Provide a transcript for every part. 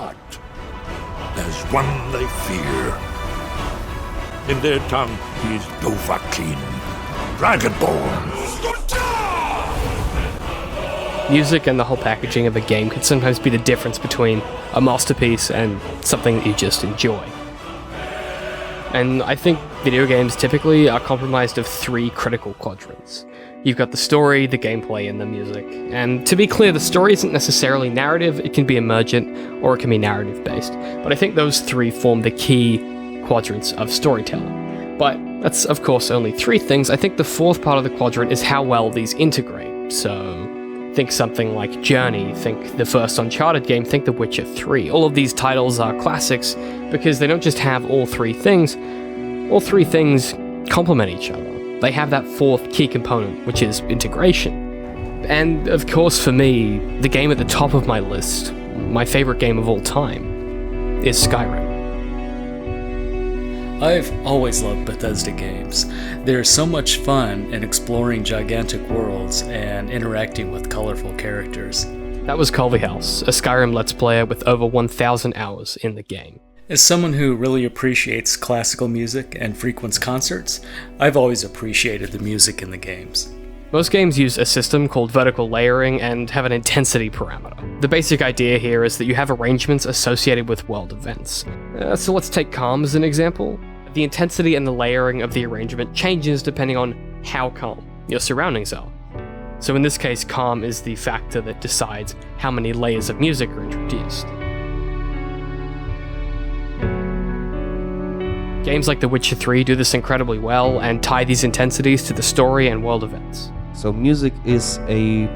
But there's one they fear. In their tongue, he's Dovahkiin, Dragonborn. Music and the whole packaging of a game can sometimes be the difference between a masterpiece and something that you just enjoy. And I think video games typically are comprised of 3 critical quadrants. You've got the story, the gameplay, and the music. And to be clear, the story isn't necessarily narrative, it can be emergent, or it can be narrative-based. But I think those 3 form the key quadrants of storytelling. But that's, of course, only 3 things. I think the 4th part of the quadrant is how well these integrate. So think something like Journey, think the first Uncharted game, think The Witcher 3. All of these titles are classics because they don't just have all 3 things complement each other. They have that 4th key component, which is integration. And of course for me, the game at the top of my list, my favorite game of all time, is Skyrim. I've always loved Bethesda games. There's so much fun in exploring gigantic worlds and interacting with colorful characters. That was Culveyhouse, a Skyrim Let's Player with over 1,000 hours in the game. As someone who really appreciates classical music and frequents concerts, I've always appreciated the music in the games. Most games use a system called vertical layering and have an intensity parameter. The basic idea here is that you have arrangements associated with world events. So let's take calm as an example. The intensity and the layering of the arrangement changes depending on how calm your surroundings are. So in this case, calm is the factor that decides how many layers of music are introduced. Games like The Witcher 3 do this incredibly well and tie these intensities to the story and world events. So music is a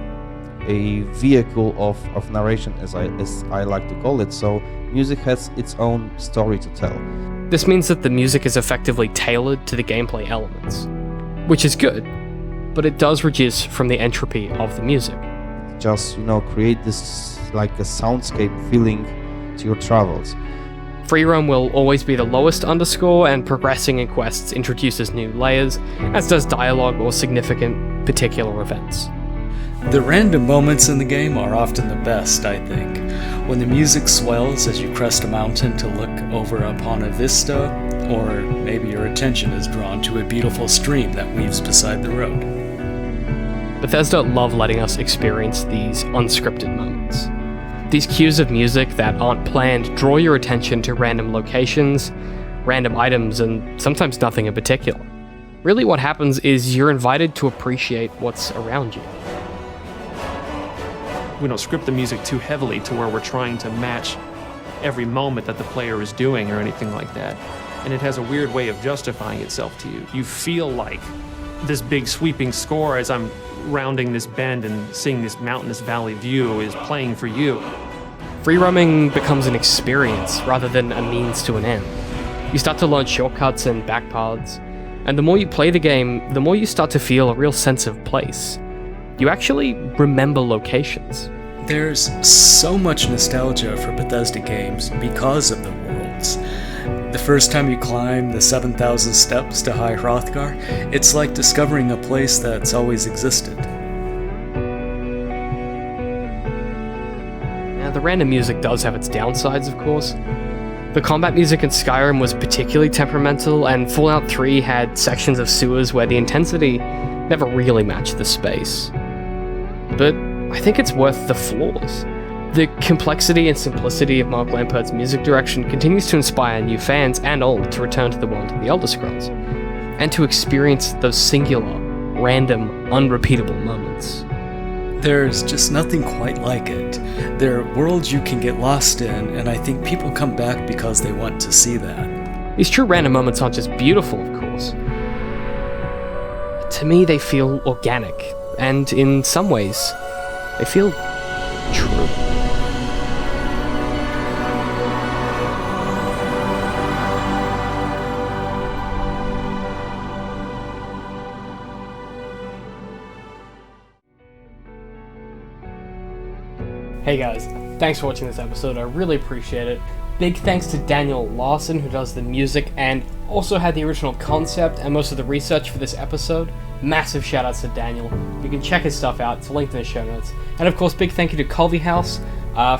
vehicle of narration, as I like to call it. So music has its own story to tell. This means that the music is effectively tailored to the gameplay elements, which is good, but it does reduce from the entropy of the music. Just, create this like a soundscape feeling to your travels. Free roam will always be the lowest underscore, and progressing in quests introduces new layers, as does dialogue or significant particular events. The random moments in the game are often the best, I think. When the music swells as you crest a mountain to look over upon a vista, or maybe your attention is drawn to a beautiful stream that weaves beside the road. Bethesda love letting us experience these unscripted moments. These cues of music that aren't planned draw your attention to random locations, random items, and sometimes nothing in particular. Really what happens is you're invited to appreciate what's around you. We don't script the music too heavily to where we're trying to match every moment that the player is doing or anything like that. And it has a weird way of justifying itself to you. You feel like this big sweeping score as I'm rounding this bend and seeing this mountainous valley view is playing for you. Free roaming becomes an experience rather than a means to an end. You start to learn shortcuts and back paths, and the more you play the game, the more you start to feel a real sense of place. You actually remember locations. There's so much nostalgia for Bethesda games because of the worlds. The first time you climb the 7,000 steps to High Hrothgar, it's like discovering a place that's always existed. Now, the random music does have its downsides, of course. The combat music in Skyrim was particularly temperamental, and Fallout 3 had sections of sewers where the intensity never really matched the space. But I think it's worth the flaws. The complexity and simplicity of Mark Lampert's music direction continues to inspire new fans and old to return to the world of the Elder Scrolls, and to experience those singular, random, unrepeatable moments. There's just nothing quite like it. There are worlds you can get lost in, and I think people come back because they want to see that. These true random moments aren't just beautiful, of course. To me, they feel organic, and in some ways, they feel true. Hey guys, thanks for watching this episode, I really appreciate it. Big thanks to Daniel Larsen, who does the music and also had the original concept and most of the research for this episode. Massive shoutouts to Daniel. You can check his stuff out, it's linked in the show notes. And of course, big thank you to Culveyhouse,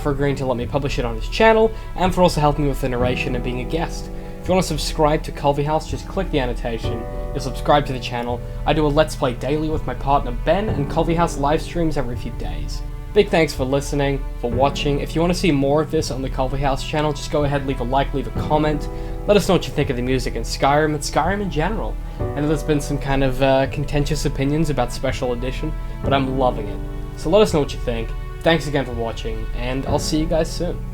for agreeing to let me publish it on his channel, and for also helping me with the narration and being a guest. If you want to subscribe to Culveyhouse, just click the annotation, you'll subscribe to the channel. I do a Let's Play daily with my partner Ben, and Culveyhouse live streams every few days. Big thanks for listening, for watching. If you want to see more of this on the Culveyhouse channel, just go ahead, leave a like, leave a comment. Let us know what you think of the music in Skyrim and Skyrim in general. I know there's been some kind of contentious opinions about Special Edition, but I'm loving it. So let us know what you think. Thanks again for watching, and I'll see you guys soon.